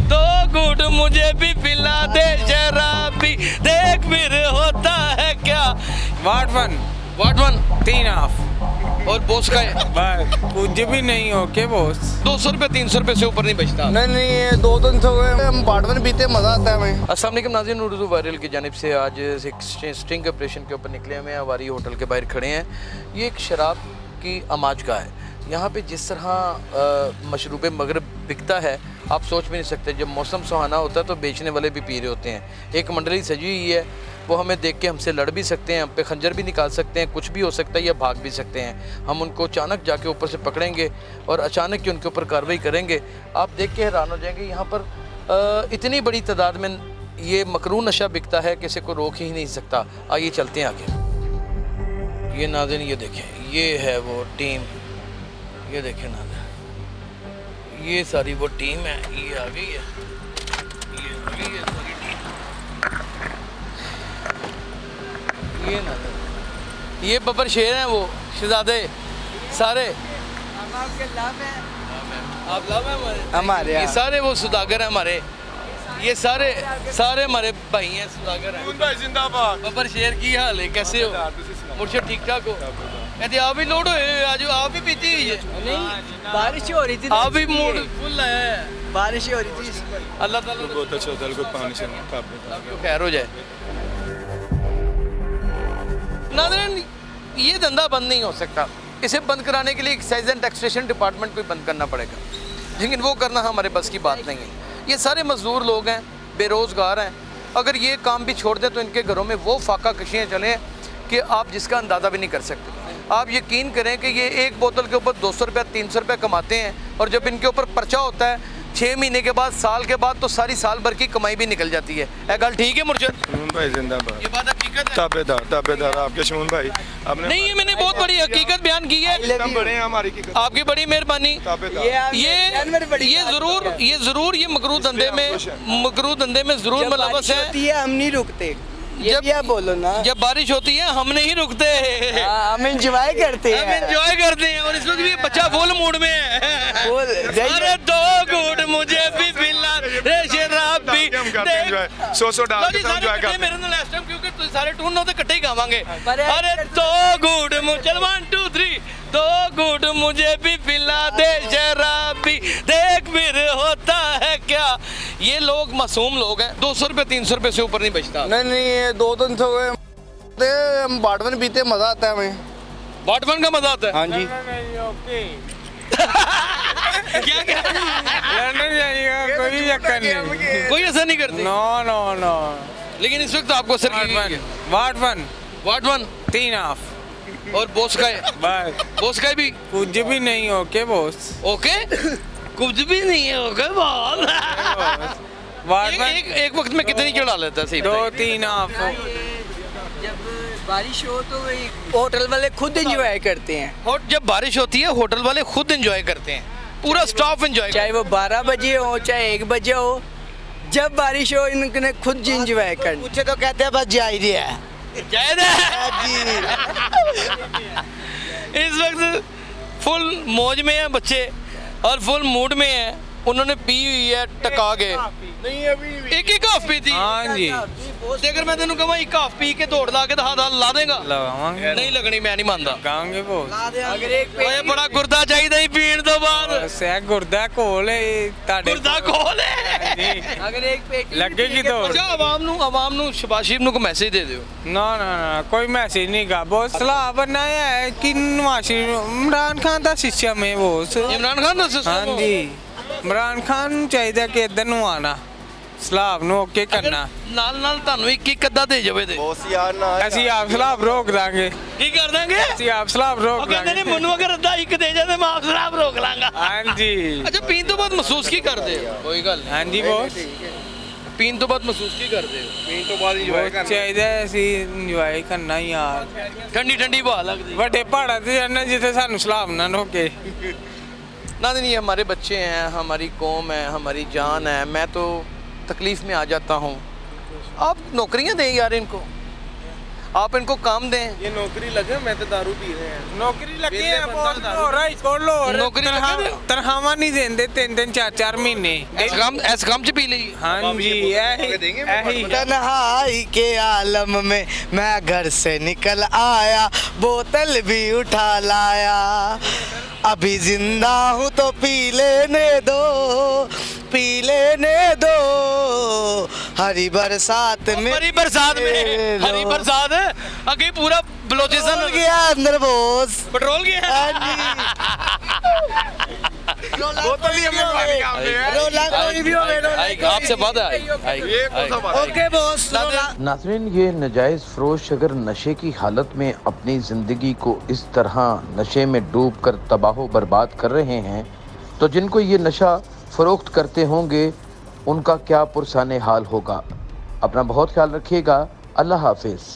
दो घूंट मुझे भी पिला दे शराबी, देख फिर होता है क्या। वाट वन व्हाट वन 3.5 और बॉस का है बस कुछ भी नहीं हो के बॉस 200 रुपये 300 रुपये से ऊपर नहीं बचता। नहीं नहीं ये 2-300 हम बाटवन पीते मज़ा आता है हमें। अस्सलाम वालेकुम नाज़रीन, उर्दू वायरल की जानिब से आज एक स्टिंग ऑपरेशन के ऊपर निकले हुए हैं। हमारी होटल के बाहर खड़े हैं। ये एक शराब की अमाजगाह है। यहाँ पे जिस तरह मशरूब मगरब बिकता है आप सोच भी नहीं सकते। जब मौसम सुहाना होता है तो बेचने वाले भी पी रहे होते हैं। एक मंडली सजी हुई है, वो हमें देख के हमसे लड़ भी सकते हैं, हम पे खंजर भी निकाल सकते हैं, कुछ भी हो सकता है या भाग भी सकते हैं। हम उनको अचानक जाके ऊपर से पकड़ेंगे और अचानक ही उनके ऊपर कार्रवाई करेंगे। आप देख के हैरान हो जाएंगे यहाँ पर इतनी बड़ी तादाद में ये मकरू नशा बिकता है, किसी को रोक ही नहीं सकता। आइए चलते हैं आगे। ये नाज़रीन ये देखें, ये है वो टीम, ये देखें नाज़रीन, ये सारी वो टीम है, ये आ गई है, ये आ गई है सारी टीम। ये नाज़रीन, ये बब्बर शेर हैं, वो शहजादे सारे। आप लव हैं हमारे ये यहाँ। सारे वो सुदागर हैं हमारे, ये सारे हमारे भाई हैं, सुदागर हैं। भाई जिंदाबाद। बब्बर शेर की हाल है, कैसे हो? मुर्शद ठीक ठाक हो? कहते आप भी लोड हुए आज, आप भी पीती हुई है? नहीं, बारिश हो रही थी, आप भी मूड फुल है। बारिश हो रही थी। अल्लाह ताला बहुत अच्छा होता है, कोई पानी से आपको खैर हो जाए। नाज़रीन ये धंधा बंद नहीं हो सकता। इसे बंद कराने के लिए एक्साइज एंड टैक्सेशन डिपार्टमेंट को बंद करना पड़ेगा, लेकिन वो करना हमारे बस की बात नहीं है। ये सारे मजदूर लोग हैं, बेरोज़गार हैं। अगर ये काम भी छोड़ दें तो इनके घरों में वो फाका कशियाँ चलें कि आप जिसका अंदाज़ा भी नहीं कर सकते। आप यकीन करें कि ये एक बोतल के ऊपर 200 रुपया 300 रुपया कमाते हैं, और जब इनके ऊपर पर्चा होता है 6 महीने के बाद, साल के बाद, तो सारी साल भर की कमाई भी निकल जाती है। ए गल ठीक है मुर्शद? शमून भाई जिंदाबाद। ये बात हकीकत है? ताबेदार आपके शमून भाई। आपने नहीं, ये मैंने बहुत बड़ी हकीकत बयान की है। एकदम बड़े हैं हमारी की आपकी बड़ी मेहरबानी। ताबेदार। ये जरूर ये मकरू धंधे में जरूर मुलव्वस है। हम नहीं रुकते, ये जब- भी आप बोलो ना। जब बारिश होती है हम नहीं रुकते, हम एंजॉय करते हम हैं। एंजॉय करते हैं। और इस वक्त भी बच्चा फुल मूड में है। फुल। अरे दो घूंट मुझे भी पिला रे शराबी, हम करते हैं enjoy। 100 डाल लो के जी, सब सारे enjoy कट्टे करते हैं। मेरे नाल इस टाइम, क्योंकि तुसीं सारे टून हो तो कट्टे ही गावांगे। पर अरे दो घूंट मुझे 1 2 3 दो घूंट मुझे भी पिला दे शराबी, देख फिर होता है क्या। ये लोग मासूम लोग हैं, 200 रुपये 300 रुपये से ऊपर नहीं बचता। नहीं नहीं ये 2-300 हम बाटवन पीते मज़ा आता है हमें। वाटवन का मजा आता है। हाँ जी। क्या क्या लंदन जाइएगा कोई चक्कर नहीं। कोई ऐसा नहीं करती, नो नो नो लेकिन इस वक्त आपको सर वाट वन वाटवन 3.5 और बॉस का है, बस बॉस का भी कुछ भी नहीं हो के बॉस ओके। कुछ भी नहीं है ओके बहुत। वाट वन एक वक्त में कितनी चढ़ा लेता है सही 2-3.5 जब बारिश हो तो वही होटल वाले खुद एंजॉय करते हैं, और जब बारिश होती है होटल वाले खुद एंजॉय करते हैं, पूरा स्टाफ एंजॉय चाहे वो 12 बजे हो चाहे 1 बजे हो। जब बारिश हो इनने खुद एंजॉय करना। पूछे तो कहते हैं बस जा ही रही है। इस वक्त फुल मौज में है बच्चे और फुल मूड में है। उन्होंने पी हुई है टका के, एक ही काफ पी थी। हाँ जी ते अगर मैं तेन कहा एक काफ पी के दौड़ ला के तो हाथ ला देगा, लगावांगे नहीं लगनी, मैं नहीं मानता। गांगे बॉस अगर एक ओए बड़ा गुर्दा चाहिए ही पीण तो बाद। सह गुर्दा कोल है ਤੁਹਾਡੇ गुर्दा खोल है। जी अगर एक पेटी लगेगी दौड़। अच्छा आवाम नू शबाज शरीफ नू को मैसेज दे दियो। ना ना ना कोई मैसेज नहीं गा बॉस सलाह बनाया है कि नवाज शरीफ इमरान खान का सिस्टम है बॉस। इमरान खान दा सिस्टम हाँ जी इमरान खान ਨੂੰ ਚਾਹੀਦਾ ਕਿ ਇੱਧਰ ਨੂੰ ਆਣਾ ਸਲਾਬ ਨੂੰ ਓਕੇ ਕਰਨਾ। ਨਾਲ ਤੁਹਾਨੂੰ ਇੱਕ ਅੱਧਾ ਦੇ ਜਾਵੇ ਤੇ बॉस यार ना ਅਸੀਂ ਆਪ ਸਲਾਬ ਰੋਕ ਦਾਂਗੇ। ਕੀ ਕਰ ਦਾਂਗੇ? ਅਸੀਂ ਆਪ ਸਲਾਬ ਉਹ ਰੋਕ ਕਹਿੰਦੇ ਨੇ ਦਾਂਗੇ। ਮੈਨੂੰ ਅਗਰ ਅੱਧਾ ਇੱਕ ਦੇ ਜਾ ਤੇ ਮੈਂ ਆਪ ਸ਼ਰਾਬ ਰੋਕ ਲਾਂਗਾ। ਹਾਂਜੀ ਅੱਛਾ ਪੀਣ ਤੋਂ ਬਾਅਦ ਮਹਿਸੂਸ ਕੀ ਕਰਦੇ ਹੋ? ਕੋਈ ਗੱਲ ਨਹੀਂ। ਹਾਂਜੀ ਬॉस ਪੀਣ ਤੋਂ ਬਾਅਦ ਮਹਿਸੂਸ ਕੀ ਕਰਦੇ ਹੋ? ਪੀਣ ਤੋਂ ਬਾਅਦ enjoy ਕਰਨਾ। ਚਾਹੀਦਾ ਅਸੀਂ ਇੰਜੋਏ ਕਰਨਾ ਯਾਰ। ਠੰਡੀ ਠੰਡੀ ਹਵਾ लगती। ਵੱਡੇ ਪਹਾੜਾਂ ਤੇ ਜਾਣਾ ਜਿੱਥੇ ਸਾਨੂੰ ਸਲਾਬ ਨਾ ਰੋਕੇ। ना नहीं, हमारे बच्चे हैं, हमारी कौम है, हमारी जान है। मैं तो तकलीफ़ में आ जाता हूँ। आप नौकरियाँ दें यार इनको। आप इनको काम दें। ये नौकरी लगे, मैं तो दारू पी रहे हैं। नौकरी लगी ਵਿਹਲੇ है ਬੰਦਾ ਬੋਸ ਦਾਰੂ ਹੋ ਰਹੀ ਕੋਲ ਹੋ ਨੌਕਰੀ ਲੱਗੇ ਹੋ? ਤਨਖਾਹਾਂ ਨਹੀਂ ਦਿੰਦੇ 3 4 ਮਹੀਨੇ ਇਸ ਕੰਮ ਚ ਪੀ ਲਈ। ਹਾਂਜੀ ਇਹੀ तन्हाई के आलम में मैं घर से निकल आया, बोतल भी उठा लाया, अभी जिंदा हूँ तो पी लेने दो, पी लेने दो, हरी बरसात में हरी बरसात में, हरी बरसात अगे पूरा बलोचिस्तान हो गया अंदर बोस। पेट्रोल गया। बोतल ही हमें पानी काम दे है। रोला कोई भी हो आपसे बात ओके बॉस। नाज़रीन, ये नजायज़ फरोश अगर नशे की हालत में अपनी ज़िंदगी को इस तरह नशे में डूब कर तबाह बर्बाद कर रहे हैं तो जिनको ये नशा फ़रोख्त करते होंगे उनका क्या पुरसाने हाल होगा। अपना बहुत ख्याल रखिएगा। अल्लाह हाफिज़।